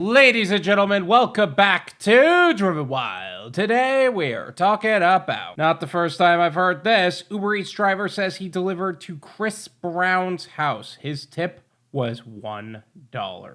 Ladies and gentlemen, welcome back to Driven Wyld. Today we're talking about, not the first time I've heard this, Uber Eats driver says he delivered to Chris Brown's house. His tip was $1.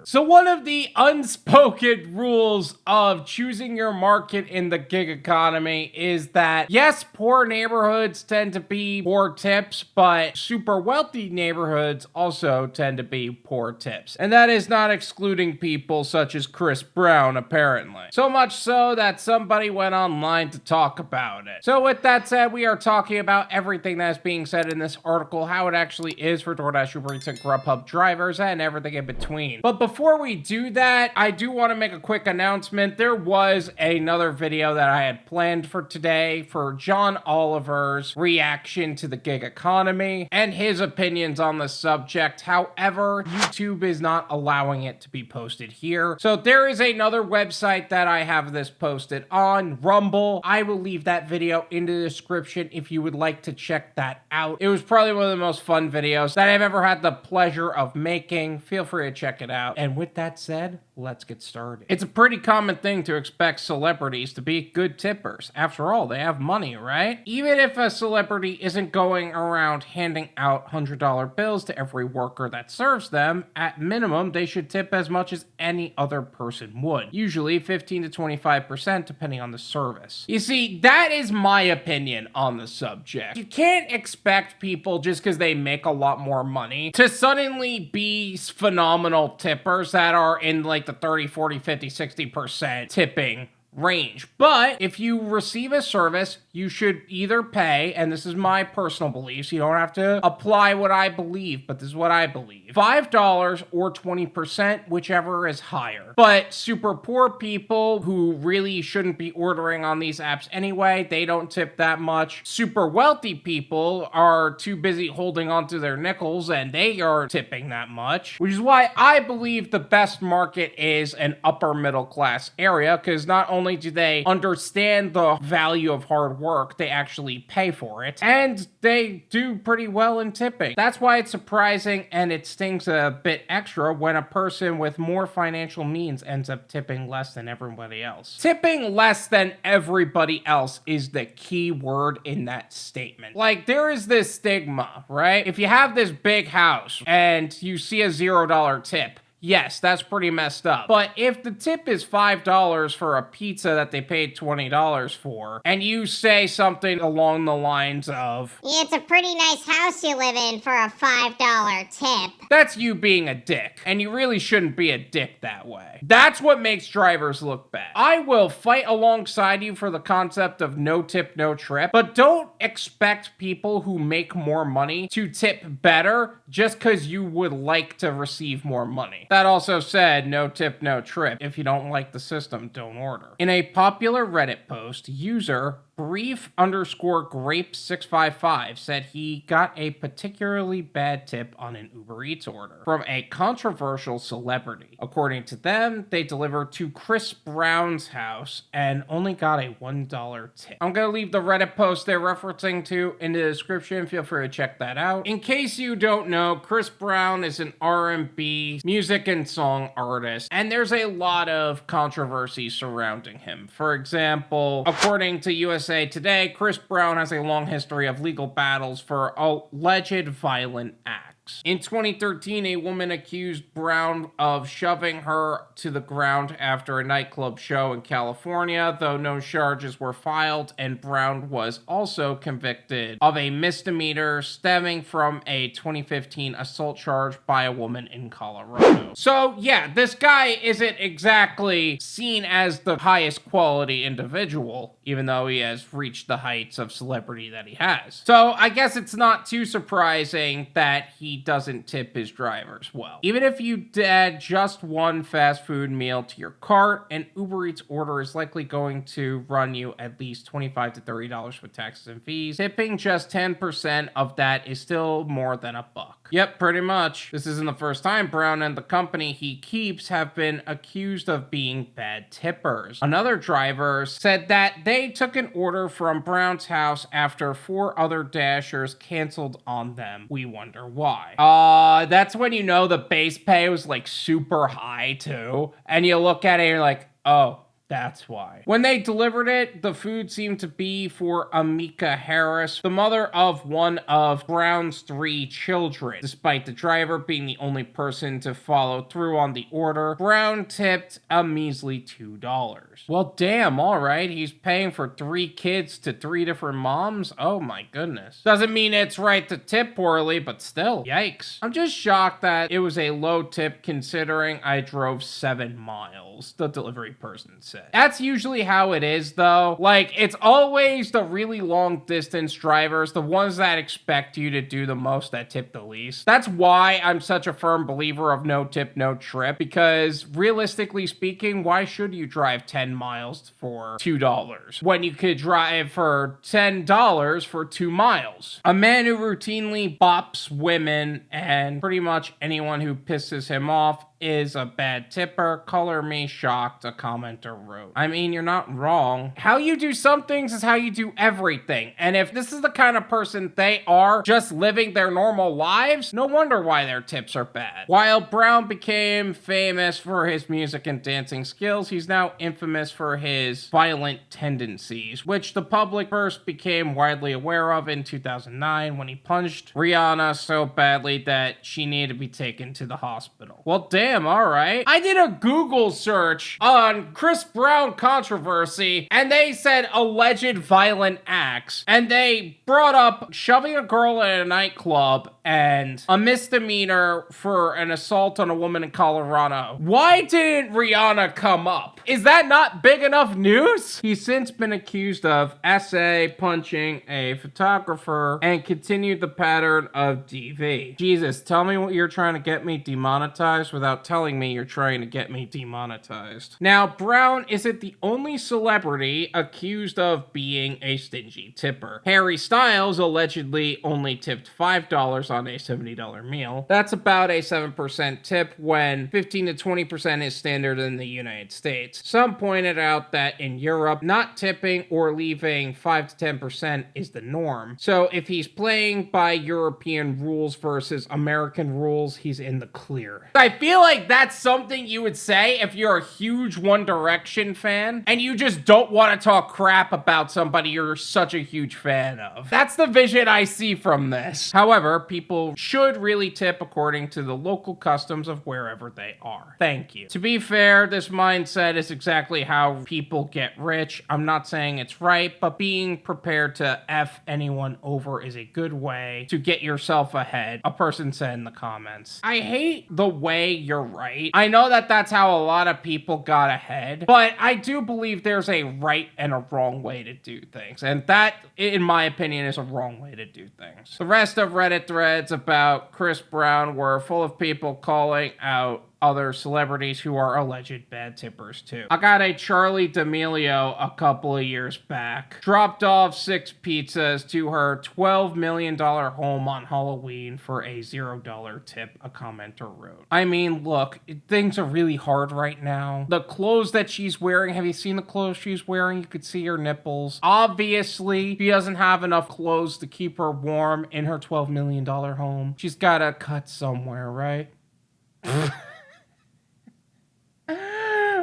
So one of the unspoken rules of choosing your market in the gig economy is that, yes, poor neighborhoods tend to be poor tips, but super wealthy neighborhoods also tend to be poor tips. And that is not excluding people such as Chris Brown, apparently. So much so that somebody went online to talk about it. So with that said, we are talking about everything that's being said in this article, how it actually is for Doordash UberEats and Grubhub drivers, and everything in between. But before we do that, I do want to make a quick announcement. There was another video that I had planned for today for John Oliver's reaction to the gig economy and his opinions on the subject. However, YouTube is not allowing it to be posted here. So there is another website that I have this posted on, Rumble. I will leave that video in the description if you would like to check that out. It was probably one of the most fun videos that I've ever had the pleasure of making. Feel free to check it out. And with that said, let's get started. It's a pretty common thing to expect celebrities to be good tippers. After all, they have money, right? Even if a celebrity isn't going around handing out $100 bills to every worker that serves them, at minimum, they should tip as much as any other person would. Usually 15 to 25% depending on the service. You see, that is my opinion on the subject. You can't expect people just because they make a lot more money to suddenly be phenomenal tippers that are in like the 30, 40, 50, 60% tipping range. But if you receive a service, you should either pay, and this is my personal beliefs, you don't have to apply what I believe, but this is what I believe, $5 or 20%, whichever is higher. But super poor people who really shouldn't be ordering on these apps anyway, they don't tip that much. Super wealthy people are too busy holding onto their nickels and they are tipping that much, which is why I believe the best market is an upper middle class area, because not only do they understand the value of hard work, they actually pay for it, and they do pretty well in tipping. That's why it's surprising and it stings a bit extra when a person with more financial means ends up tipping less than everybody else. Tipping less than everybody else is the key word in that statement. Like, there is this stigma, right? If you have this big house and you see a $0 tip, yes, that's pretty messed up. But if the tip is $5 for a pizza that they paid $20 for, and you say something along the lines of, "Yeah, it's a pretty nice house you live in for a $5 tip," that's you being a dick. And you really shouldn't be a dick that way. That's what makes drivers look bad. I will fight alongside you for the concept of no tip, no trip, but don't expect people who make more money to tip better just because you would like to receive more money. That also said, no tip, no trip. If you don't like the system, don't order. In a popular Reddit post, user brief_grape655 said he got a particularly bad tip on an Uber Eats order from a controversial celebrity. According to them, they delivered to Chris Brown's house and only got a $1 tip. I'm gonna leave the Reddit post they're referencing to in the description. Feel free to check that out. In case you don't know, Chris Brown is an R&B music and song artist, and there's a lot of controversy surrounding him. For example, according to USA Today, Chris Brown has a long history of legal battles for alleged violent acts. In 2013, a woman accused Brown of shoving her to the ground after a nightclub show in California, though no charges were filed, and Brown was also convicted of a misdemeanor stemming from a 2015 assault charge by a woman in Colorado. So yeah, this guy isn't exactly seen as the highest quality individual, even though he has reached the heights of celebrity that he has. So I guess it's not too surprising that he doesn't tip his drivers well. Even if you add just one fast food meal to your cart, an Uber Eats order is likely going to run you at least $25 to $30 with taxes and fees. Tipping just 10% of that is still more than $1. Yep, pretty much. This isn't the first time Brown and the company he keeps have been accused of being bad tippers. Another driver said that they took an order from Brown's house after 4 other Dashers canceled on them. We wonder why. why. That's when you know the base pay was like super high too. And you look at it and you're like, oh, that's why. When they delivered it, the food seemed to be for Amika Harris, the mother of one of Brown's 3 children. Despite the driver being the only person to follow through on the order, Brown tipped a measly $2. Well, damn, all right. He's paying for 3 kids to 3 different moms? Oh my goodness. Doesn't mean it's right to tip poorly, but still, yikes. I'm just shocked that it was a low tip considering I drove 7 miles, the delivery person said. That's usually how it is, though. Like, it's always the really long distance drivers, the ones that expect you to do the most that tip the least. That's why I'm such a firm believer of no tip, no trip, because realistically speaking, why should you drive 10 miles for $2 when you could drive for $10 for 2 miles? A man who routinely bops women and pretty much anyone who pisses him off is a bad tipper. Color me shocked, a commenter wrote. I mean, you're not wrong. How you do some things is how you do everything. And if this is the kind of person they are, just living their normal lives, no wonder why their tips are bad. While Brown became famous for his music and dancing skills, he's now infamous for his violent tendencies, which the public first became widely aware of in 2009 when he punched Rihanna so badly that she needed to be taken to the hospital. Well, damn, all right. I did a Google search on Chris Brown controversy, and they said alleged violent acts, and they brought up shoving a girl in a nightclub and a misdemeanor for an assault on a woman in Colorado. Why didn't Rihanna come up? Is that not big enough news? He's since been accused of SA, punching a photographer, and continued the pattern of DV. Jesus, tell me what you're trying to get me demonetized without telling me you're trying to get me demonetized. Now, Brown isn't the only celebrity accused of being a stingy tipper. Harry Styles allegedly only tipped $5 on a $70 meal. That's about a 7% tip when 15 to 20% is standard in the United States. Some pointed out that in Europe, not tipping or leaving 5 to 10% is the norm. So if he's playing by European rules versus American rules, he's in the clear. I feel like that's something you would say if you're a huge One Direction fan and you just don't want to talk crap about somebody you're such a huge fan of. That's the vision I see from this. However, people should really tip according to the local customs of wherever they are. Thank you. To be fair, this mindset is exactly how people get rich. I'm not saying it's right, but being prepared to F anyone over is a good way to get yourself ahead, a person said in the comments. I hate the way you're right. I know that that's how a lot of people got ahead, but I do believe there's a right and a wrong way to do things. And that, in my opinion, is a wrong way to do things. The rest of Reddit threads about Chris Brown were full of people calling out other celebrities who are alleged bad tippers too. I got a Charlie D'Amelio a couple of years back. Dropped off 6 pizzas to her $12 million home on Halloween for a $0 tip, a commenter wrote. I mean, look, things are really hard right now. The clothes that she's wearing, have you seen the clothes she's wearing? You could see her nipples. Obviously, she doesn't have enough clothes to keep her warm in her $12 million home. She's gotta cut somewhere, right?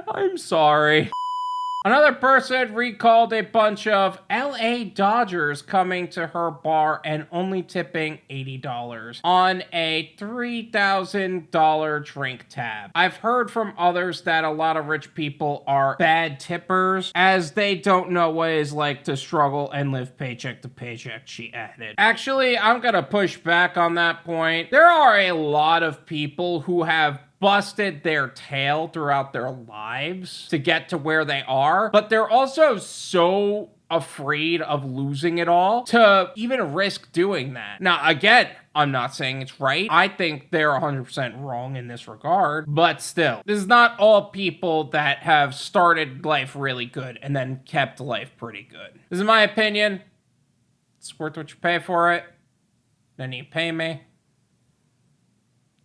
I'm sorry. Another person recalled a bunch of LA Dodgers coming to her bar and only tipping $80 on a $3,000 drink tab. I've heard from others that a lot of rich people are bad tippers as they don't know what it's like to struggle and live paycheck to paycheck, she added. Actually, I'm gonna push back on that point. There are a lot of people who have busted their tail throughout their lives to get to where they are, but they're also so afraid of losing it all to even risk doing that. Now, again, I'm not saying it's right. I think they're 100% wrong in this regard, but still, this is not all people that have started life really good and then kept life pretty good. This is my opinion. It's worth what you pay for it. Then you pay me.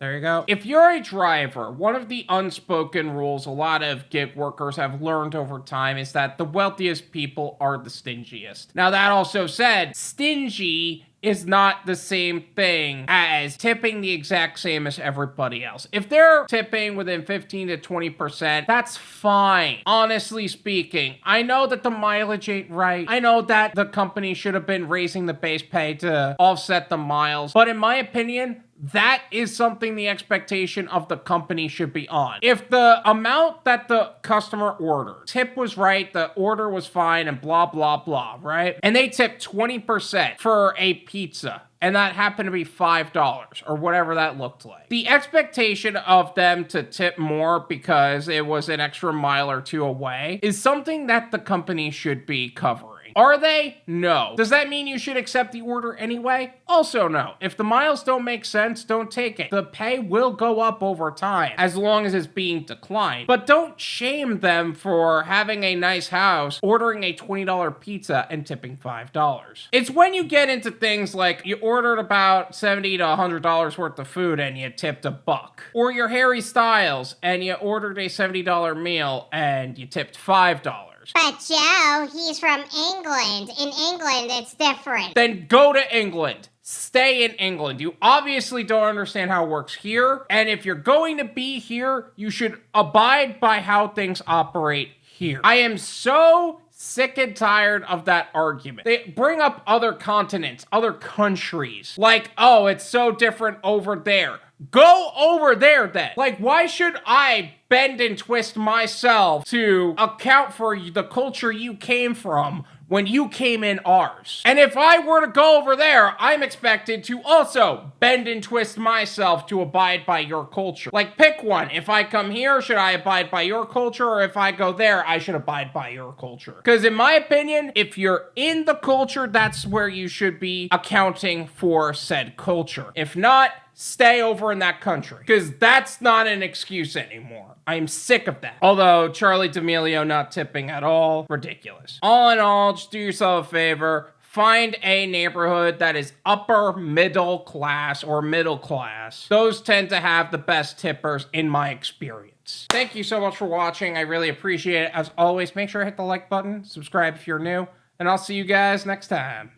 There you go. If you're a driver, one of the unspoken rules a lot of gig workers have learned over time is that the wealthiest people are the stingiest. Now, that also said, stingy is not the same thing as tipping the exact same as everybody else. If they're tipping within 15 to 20%, that's fine. Honestly speaking, I know that the mileage ain't right. I know that the company should have been raising the base pay to offset the miles. But in my opinion, that is something the expectation of the company should be on. If the amount that the customer ordered, tip was right, the order was fine, and blah, blah, blah, right? And they tipped 20% for a pizza, and that happened to be $5 or whatever that looked like. The expectation of them to tip more because it was an extra mile or two away is something that the company should be covering. Are they? No. Does that mean you should accept the order anyway? Also no. If the miles don't make sense, don't take it. The pay will go up over time as long as it's being declined. But don't shame them for having a nice house, ordering a $20 pizza, and tipping $5. It's when you get into things like you ordered about $70 to $100 worth of food and you tipped $1. Or you're Harry Styles and you ordered a $70 meal and you tipped $5. But Joe, he's from England. In England, it's different. Then go to England. Stay in England. You obviously don't understand how it works here. And if you're going to be here, you should abide by how things operate here. I am so sick and tired of that argument. They bring up other continents, other countries. Like, oh, it's so different over there. Go over there then. Like, why should I bend and twist myself to account for the culture you came from when you came in ours? And if I were to go over there, I'm expected to also bend and twist myself to abide by your culture. Like, pick one. If I come here, should I abide by your culture? Or if I go there, I should abide by your culture? Because in my opinion, if you're in the culture, that's where you should be accounting for said culture. If not, stay over in that country, because that's not an excuse anymore. I'm sick of that. Although Charlie D'Amelio not tipping at all, ridiculous. All in all, just do yourself a favor. Find a neighborhood that is upper middle class or middle class. Those tend to have the best tippers in my experience. Thank you so much for watching. I really appreciate it. As always, make sure to hit the like button, subscribe if you're new, and I'll see you guys next time.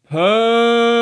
Peace.